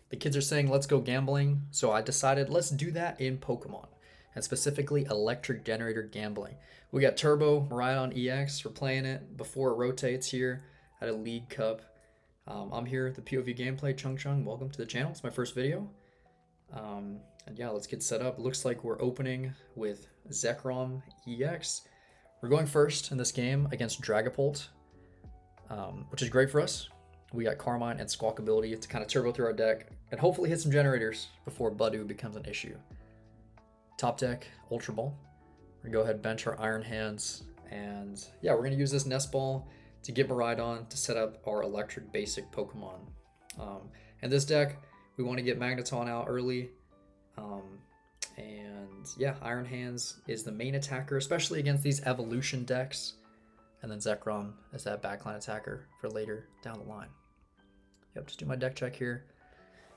The kids are saying let's go gambling, so I decided let's do that in Pokemon, and specifically Electric Generator Gambling. We got Turbo Miraidon EX. We're playing it before it rotates here at a League Cup. I'm here, the POV gameplay. Chung Chung, welcome to the channel. It's my first video. And yeah, let's get set up. Looks like we're opening with Zekrom EX. We're going first in this game against Dragapult, which is great for us. We got Carmine and Squawkabilly to kind of turbo through our deck and hopefully hit some generators before Budu becomes an issue. Top deck, Ultra Ball. We're gonna go ahead and bench our Iron Hands, and yeah, we're gonna use this Nest Ball to get Miraidon to set up our electric basic Pokemon. And this deck, we want to get Magneton out early. And yeah, Iron Hands is the main attacker, especially against these evolution decks. And then Zekrom is that backline attacker for later down the line. Yep, just do my deck check here.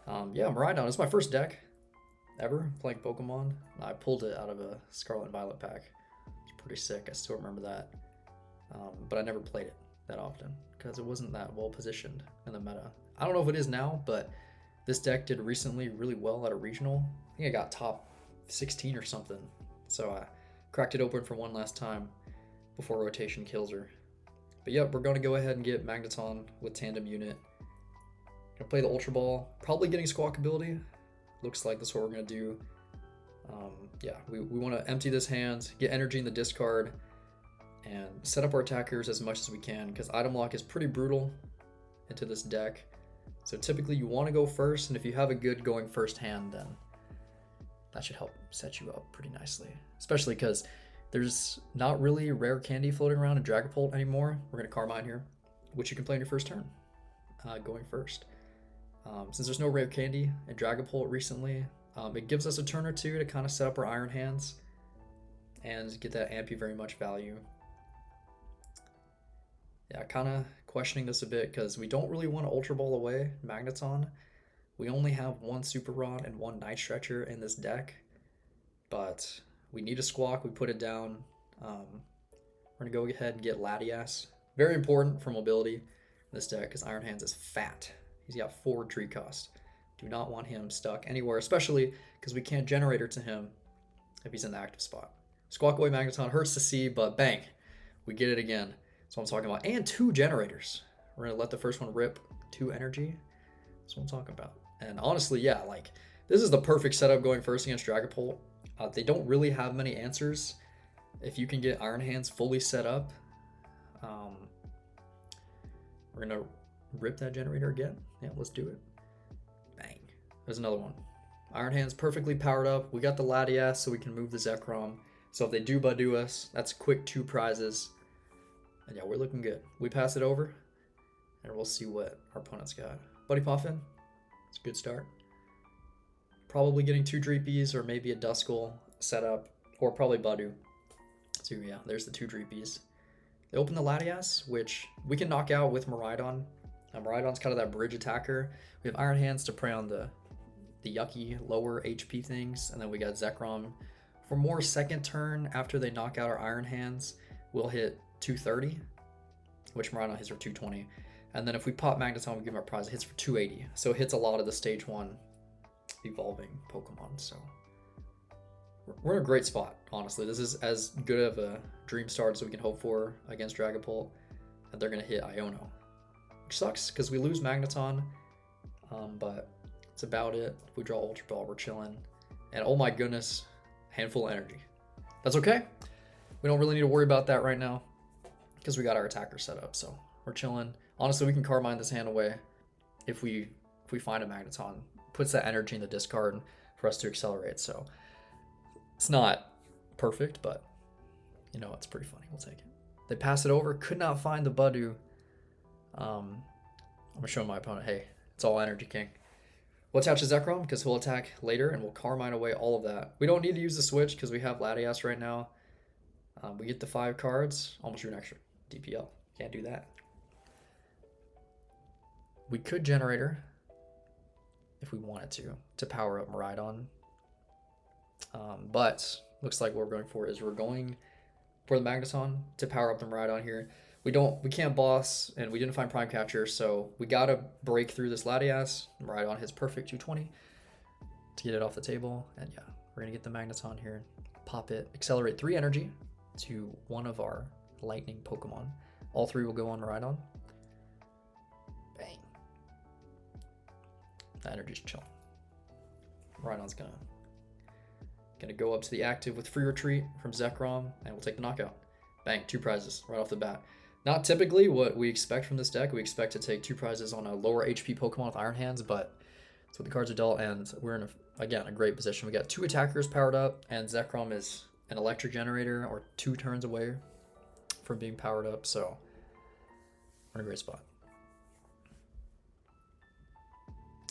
Yeah, Miraidon is my first deck ever playing Pokemon. I pulled it out of a Scarlet and Violet pack. It's pretty sick, I still remember that. But I never played it that often because it wasn't that well positioned in the meta. I don't know if it is now, but this deck did recently really well at a regional. I think I got top 16 or something. So I cracked it open for one last time before rotation kills her. But yep, we're going to go ahead and get Magneton with Tandem Unit. Gonna play the Ultra Ball, probably getting Squawkabilly. Looks like that's what we're going to do. Yeah, we want to empty this hand, get energy in the discard, and set up our attackers as much as we can because item lock is pretty brutal into this deck. So typically you want to go first, and if you have a good going first hand, then that should help set you up pretty nicely. Especially because there's not really rare candy floating around in Dragapult anymore. We're going to Carmine here, which you can play on your first turn, going first. Since there's no rare candy in Dragapult recently, it gives us a turn or two to kind of set up our Iron Hands and get that Ampy very much value. Yeah, kind of questioning this a bit because we don't really want to Ultra Ball away Magneton. We only have one Super Rod and one Night Stretcher in this deck, but we need a Squawk. We put it down. We're going to go ahead and get Latias. Very important for mobility in this deck because Iron Hands is fat. He's got 4 tree cost. Do not want him stuck anywhere, especially because we can't Generator to him if he's in the active spot. Squawk away Magneton hurts to see, but bang, we get it again. That's what I'm talking about. And 2 generators. We're going to let the first one rip 2 energy. That's what I'm talking about. And honestly, yeah, like this is the perfect setup going first against Dragapult. They don't really have many answers. If you can get Iron Hands fully set up, we're going to rip that generator again. Yeah, let's do it. Bang. There's another one. Iron Hands perfectly powered up. We got the Latias so we can move the Zekrom. So if they do Budu us, that's quick 2 prizes. And yeah, we're looking good. We pass it over, and we'll see what our opponent's got. Buddy Puffin, it's a good start. Probably getting 2 Dreepies or maybe a Duskull setup, or probably Budu. So yeah, there's the 2 Dreepies. They open the Latias, which we can knock out with Miraidon. Miraidon's kind of that bridge attacker. We have Iron Hands to prey on the yucky lower HP things, and then we got Zekrom. For more second turn, after they knock out our Iron Hands, we'll hit 230, which Miraidon hits for 220. And then if we pop Magneton, we give him our prize, it hits for 280. So it hits a lot of the stage 1 evolving Pokemon. So we're in a great spot, honestly. This is as good of a dream start as we can hope for against Dragapult. And they're going to hit Iono, which sucks because we lose Magneton. But it's about it. If we draw Ultra Ball, we're chilling. And oh my goodness, handful of energy. That's okay. We don't really need to worry about that right now because we got our attacker set up. So we're chilling. Honestly, we can Carmine this hand away if we find a Magneton. Puts that energy in the discard for us to accelerate. So it's not perfect, but you know, it's pretty funny. We'll take it. They pass it over. Could not find the Budu. I'm going to show my opponent, hey, it's all energy, king. We'll attach a Zekrom because he'll attack later and we'll Carmine away all of that. We don't need to use the switch because we have Latias right now. We get the 5 cards, almost do an extra DPL. Can't do that. We could Generator if we wanted to power up Miraidon. But looks like what we're going for is we're going for the Magneton to power up the Miraidon here. we can't boss, and we didn't find Prime Catcher, so we gotta break through this Latias, right on his perfect 220 to get it off the table. And yeah, we're gonna get the Magneton here, pop it, accelerate 3 energy to one of our lightning Pokemon. All 3 will go on Miraidon. Bang. The energy's chilling. Miraidon's gonna go up to the active with free retreat from Zekrom, and we'll take the knockout. Bang, 2 prizes right off the bat. Not typically what we expect from this deck. We expect to take 2 prizes on a lower HP Pokemon with Iron Hands, but that's what the cards are dealt, and we're in, again, a great position. We got 2 attackers powered up, and Zekrom is an Electric Generator or 2 turns away from being powered up, so we're in a great spot.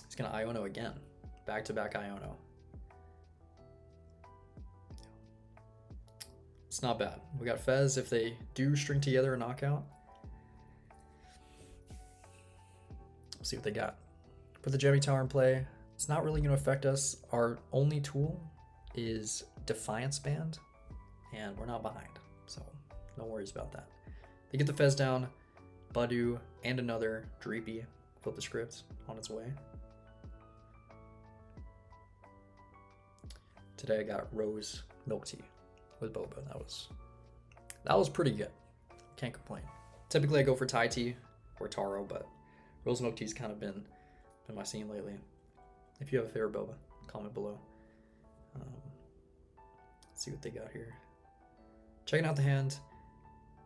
He's gonna Iono again. Back-to-back Iono. It's not bad. We got Fez if they do string together a knockout. We'll see what they got. Put the Gemmy Tower in play. It's not really going to affect us. Our only tool is Defiance Band, and we're not behind, so no worries about that. They get the Fez down, Badu, and another Dreepy. Flip the script on its way. Today I got Rose Milk Tea with Boba. That was pretty good. Can't complain. Typically I go for Thai tea or taro, but Rose Milk Tea's kind of been my scene lately. If you have a favorite boba, comment below. Let's see what they got here. Checking out the hand.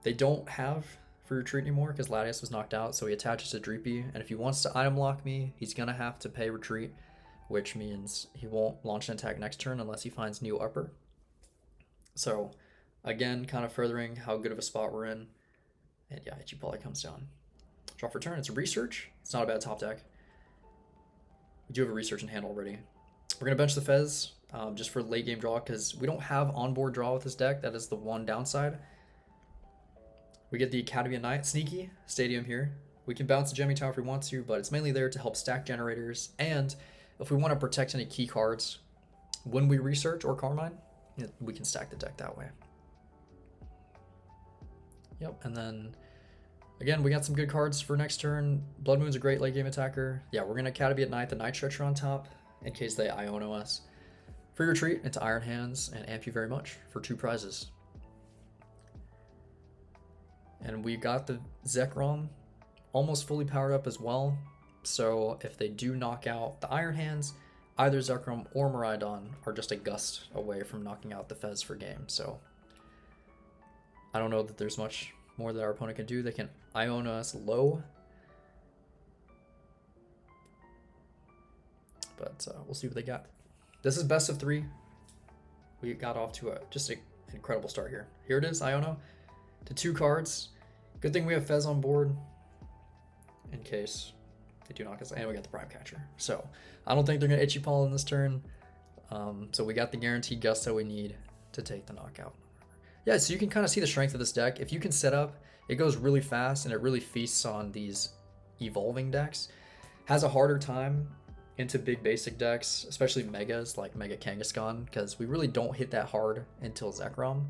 They don't have free retreat anymore because Latias was knocked out, so he attaches to Dreepy, and if he wants to item lock me, he's gonna have to pay retreat, which means he won't launch an attack next turn unless he finds new upper. So, again, kind of furthering how good of a spot we're in. And yeah, Ichi Poly comes down. Draw for turn. It's a research. It's not a bad top deck. We do have a research in hand already. We're going to bench the Fez just for late game draw because we don't have onboard draw with this deck. That is the one downside. We get the Academy of Night Sneaky Stadium here. We can bounce the Gemmy Tower if we want to, but it's mainly there to help stack generators. And if we want to protect any key cards when we research or Carmine, we can stack the deck that way. Yep, and then again, we got some good cards for next turn. Bloodmoon's a great late game attacker. Yeah, we're gonna Academy at Night, the Night Stretcher on top, in case they Iono us. Free retreat into Iron Hands, and amp you very much for 2 prizes. And we got the Zekrom almost fully powered up as well. So if they do knock out the Iron Hands, either Zekrom or Miraidon are just a gust away from knocking out the Fez for game. So I don't know that there's much more that our opponent can do. They can Iono us low, but we'll see what they got. This is best of 3. We got off to just an incredible start here. Here it is, Iono to 2 cards. Good thing we have Fez on board in case they do knock us, and we got the Prime Catcher. So I don't think they're going to Itchy Paul in this turn. So we got the guaranteed gusto we need to take the knockout. Yeah, so you can kind of see the strength of this deck. If you can set up, it goes really fast, and it really feasts on these evolving decks. Has a harder time into big basic decks, especially Megas like Mega Kangaskhan, because we really don't hit that hard until Zekrom.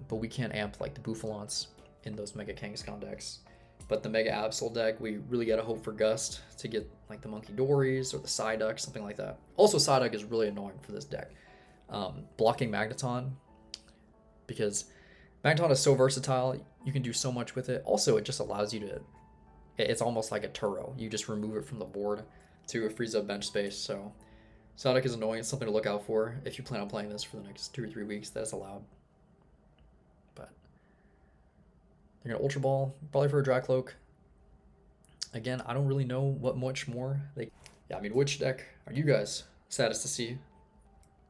But we can't amp like the Bouffalants in those Mega Kangaskhan decks. But the Mega Absol deck, we really gotta hope for Gust to get like the Monkey Dories or the Psyduck, something like that. Also, Psyduck is really annoying for this deck. Blocking Magneton, because Magneton is so versatile, you can do so much with it. Also, it just allows you to, it's almost like a Turo. You just remove it from the board to freeze up bench space. So Psyduck is annoying. It's something to look out for if you plan on playing this for the next 2 or 3 weeks. That's allowed. But they're gonna Ultra Ball, probably for a Dry Cloak. Again, I don't really know what much more they. Yeah, I mean, which deck are you guys saddest to see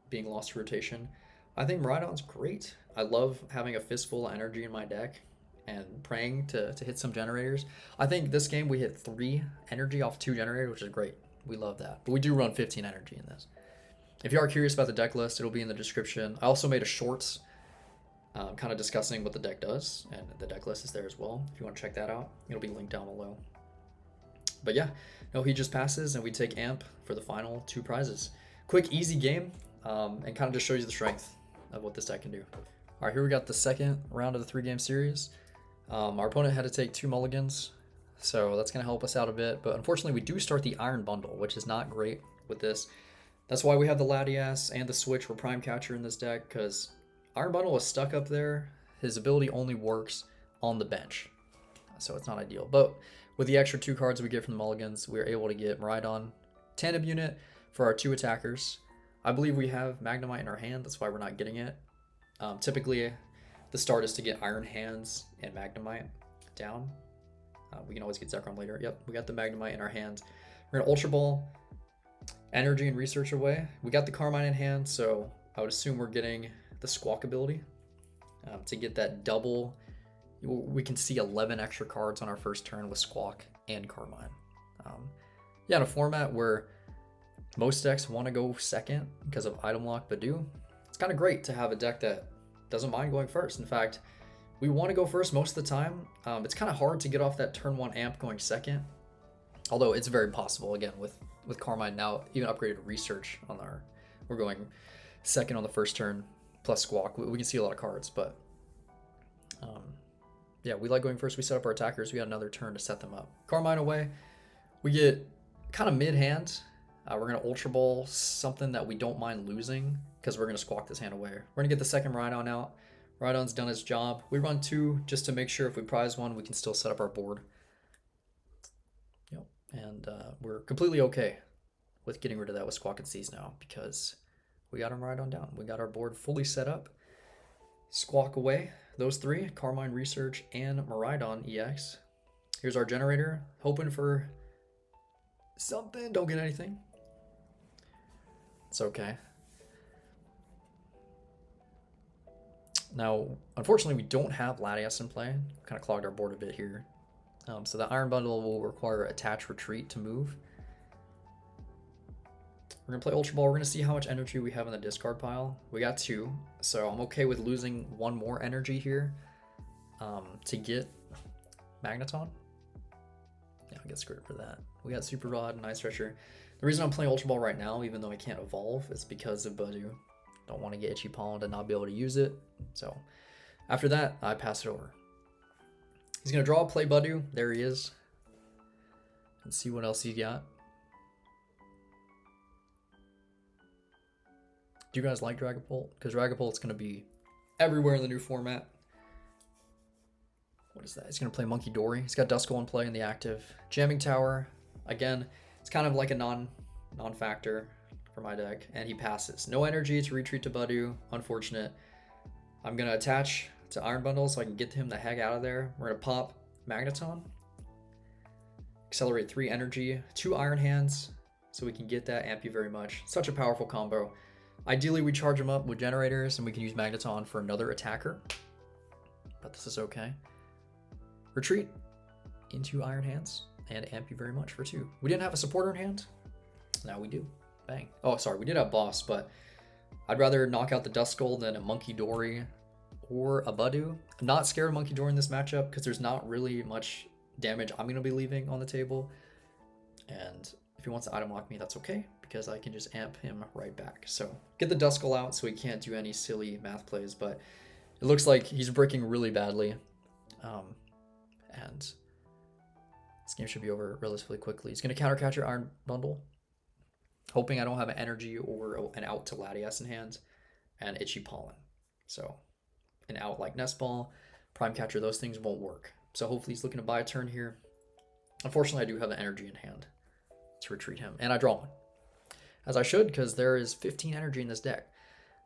being lost to rotation? I think Miraidon's great. I love having a fistful of energy in my deck and praying to hit some generators. I think this game we hit 3 energy off 2 generators, which is great. We love that. But we do run 15 energy in this. If you are curious about the deck list, it'll be in the description. I also made a shorts kind of discussing what the deck does, and the deck list is there as well. If you want to check that out, it'll be linked down below. But yeah, no, he just passes, and we take amp for the final 2 prizes. Quick, easy game, and kind of just shows you the strength of what this deck can do. All right, here we got the second round of the 3-game series. Our opponent had to take 2 mulligans, so that's going to help us out a bit. But unfortunately, we do start the Iron Bundle, which is not great with this. That's why we have the Latias and the Switch for Prime Catcher in this deck, because Iron Bundle is stuck up there. His ability only works on the bench, so it's not ideal. But with the extra 2 cards we get from the mulligans, we're able to get Miraidon Tandem Unit for our 2 attackers. I believe we have Magnemite in our hand, that's why we're not getting it. Typically, the start is to get Iron Hands and Magnemite down. We can always get Zekrom later. Yep, we got the Magnemite in our hand. We're gonna Ultra Ball Energy and Research away. We got the Carmine in hand, so I would assume we're getting the Squawkabilly to get that double. We can see 11 extra cards on our first turn with Squawk and Carmine. Yeah, in a format where most decks want to go second because of item lock Badu, it's kind of great to have a deck that doesn't mind going first. In fact, we want to go first most of the time. It's kind of hard to get off that turn 1 amp going second, although it's very possible again with Carmine now even upgraded Research on we're going second on the first turn plus Squawk. We can see a lot of cards, but yeah, we like going first. We set up our attackers. We got another turn to set them up. Carmine away. We get kind of mid-hand. We're going to Ultra Ball something that we don't mind losing because we're going to Squawk this hand away. We're going to get the second Miraidon out. Miraidon's done its job. We run 2 just to make sure if we prize 1, we can still set up our board. Yep. And we're completely okay with getting rid of that with Squawk and Seize now because we got our Miraidon down. We got our board fully set up. Squawk away. Those 3, Carmine, Research, and Miraidon EX. Here's our generator. Hoping for something. Don't get anything. It's okay. Now, unfortunately, we don't have Latias in play. Kind of clogged our board a bit here. So the Iron Bundle will require Attach Retreat to move. We're going to play Ultra Ball. We're going to see how much energy we have in the discard pile. We got 2, so I'm okay with losing 1 more energy here to get Magneton. Yeah, I get screwed for that. We got Super Rod and Night Stretcher. The reason I'm playing Ultra Ball right now, even though I can't evolve, is because of Badu. Don't want to get Itchy Pollen to not be able to use it. So after that, I pass it over. He's going to draw, play Badu. There he is. Let's see what else he got. Do you guys like Dragapult? Because Dragapult's going to be everywhere in the new format. What is that? He's going to play Monkey Dory. He's got Duskull in play in the active. Jamming Tower. Again, it's kind of like a non-factor for my deck. And he passes. No energy to retreat to Badu. Unfortunate. I'm going to attach to Iron Bundle so I can get him the heck out of there. We're going to pop Magneton. Accelerate 3 energy. 2 Iron Hands so we can get that. Amp you very much. Such a powerful combo. Ideally, we charge them up with generators and we can use Magneton for another attacker. But this is okay. Retreat into Iron Hands and amp you very much for 2. We didn't have a supporter in hand. Now we do. Bang. Oh, sorry, we did have Boss, but I'd rather knock out the Duskull than a Monkey Dory or a Badu. I'm not scared of Monkey Dory in this matchup because there's not really much damage I'm going to be leaving on the table. And if he wants to item lock me, that's okay, because I can just amp him right back. So get the Duskull out so he can't do any silly math plays, but it looks like he's bricking really badly. And this game should be over relatively quickly. He's going to counter catcher Iron Bundle, hoping I don't have an energy or an out to Latias in hand, and Itchy Pollen. So an out like Nest Ball, Prime Catcher, those things won't work. So hopefully he's looking to buy a turn here. Unfortunately, I do have the energy in hand to retreat him, and I draw 1. As I should, because there is 15 energy in this deck.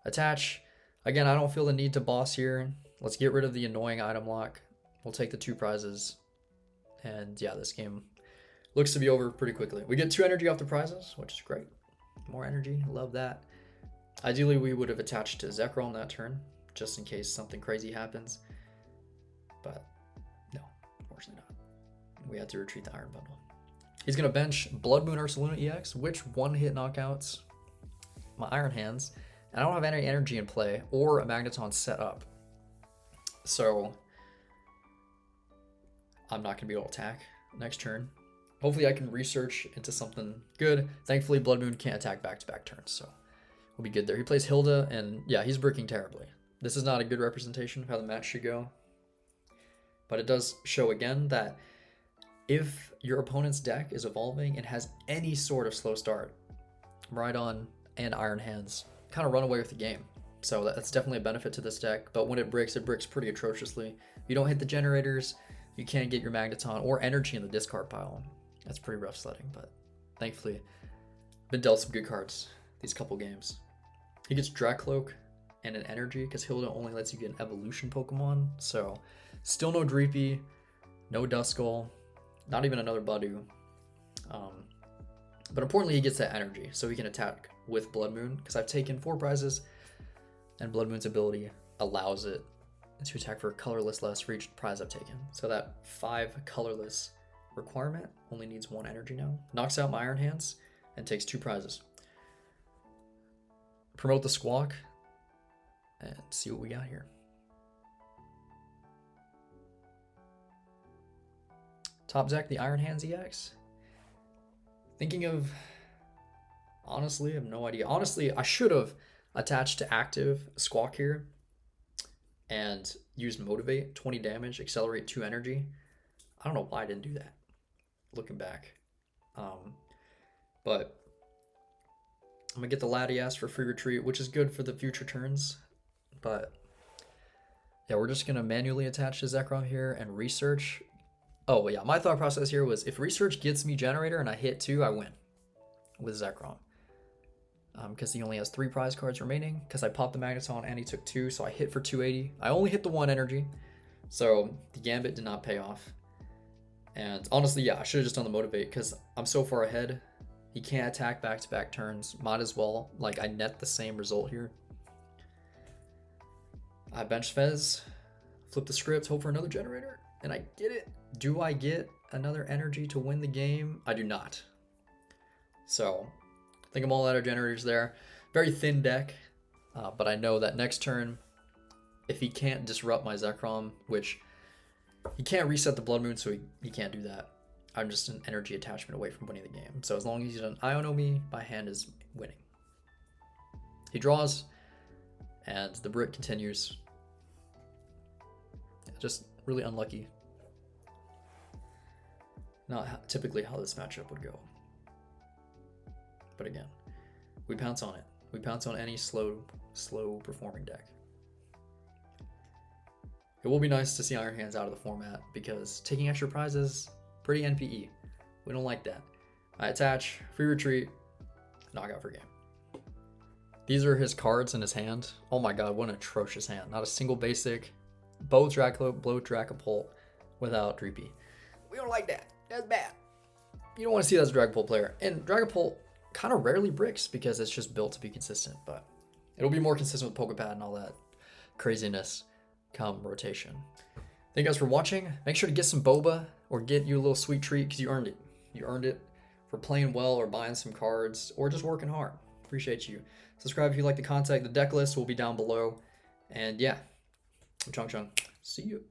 Attach. Again, I don't feel the need to boss here. Let's get rid of the annoying item lock. We'll take the 2 prizes. And yeah, this game looks to be over pretty quickly. We get 2 energy off the prizes, which is great. More energy, love that. Ideally, we would have attached to Zekrom that turn, just in case something crazy happens. But no, unfortunately not. We had to retreat the Iron Bundle. He's going to bench Bloodmoon Ursaluna EX, which 1-hit knockouts my Iron Hands. And I don't have any energy in play or a Magneton set up. So I'm not going to be able to attack next turn. Hopefully I can research into something good. Thankfully, Bloodmoon can't attack back-to-back turns, so we'll be good there. He plays Hilda, and yeah, he's bricking terribly. This is not a good representation of how the match should go. But it does show again that if your opponent's deck is evolving and has any sort of slow start, Miraidon and Iron Hands kind of run away with the game. So that's definitely a benefit to this deck, but when it bricks pretty atrociously. You don't hit the generators, you can't get your Magneton or energy in the discard pile. That's pretty rough sledding, but thankfully, I've been dealt some good cards these couple games. He gets Dracloak and an energy, because Hilda only lets you get an evolution Pokemon, so still no Dreepy, no Duskull, not even another Badu. But importantly, he gets that energy, so he can attack with Bloodmoon, because I've taken 4 prizes, and Bloodmoon's ability allows it to attack for colorless less for each prize I've taken. So that 5 colorless requirement only needs 1 energy now. Knocks out my Iron Hands and takes 2 prizes. Promote the Squawk and see what we got here. Top deck the Iron Hands EX. Thinking of, honestly, I have no idea. Honestly, I should have attached to active Squawk here and used Motivate, 20 damage, accelerate 2 energy. I don't know why I didn't do that, looking back. But I'm gonna get the Latias for free retreat, which is good for the future turns. But yeah, we're just gonna manually attach to Zekrom here and research. Oh yeah, my thought process here was if research gets me generator and I hit 2, I win with Zekrom. Because he only has 3 prize cards remaining, because I popped the Magneton and he took 2, so I hit for 280. I only hit the 1 energy, so the Gambit did not pay off. And honestly, yeah, I should have just done the Motivate, because I'm so far ahead. He can't attack back-to-back turns. Might as well, like, I net the same result here. I bench Fez, flip the script, hope for another generator, and I get it. Do I get another energy to win the game? I do not. So I think I'm all out of generators there. Very thin deck, but I know that next turn, if he can't disrupt my Zekrom, which he can't reset the Bloodmoon, so he can't do that. I'm just an energy attachment away from winning the game. So as long as he's an Iono me, my hand is winning. He draws, and the brick continues. Just really unlucky. Not typically how this matchup would go. But again, we pounce on it. We pounce on any slow performing deck. It will be nice to see Iron Hands out of the format, because taking extra prizes, pretty NPE. We don't like that. I attach, free retreat, knockout for game. These are his cards in his hand. Oh my god, what an atrocious hand. Not a single basic. Both Dragapult without Dreepy. We don't like that. That's bad. You don't want to see that as a Dragapult player. And Dragapult kind of rarely bricks because it's just built to be consistent, but it'll be more consistent with Pokepad and all that craziness come rotation. Thank you guys for watching. Make sure to get some boba or get you a little sweet treat, because you earned it. You earned it for playing well or buying some cards or just working hard. Appreciate you. Subscribe if you like the content. The deck list will be down below. And yeah, I'm Chung Chung. See you.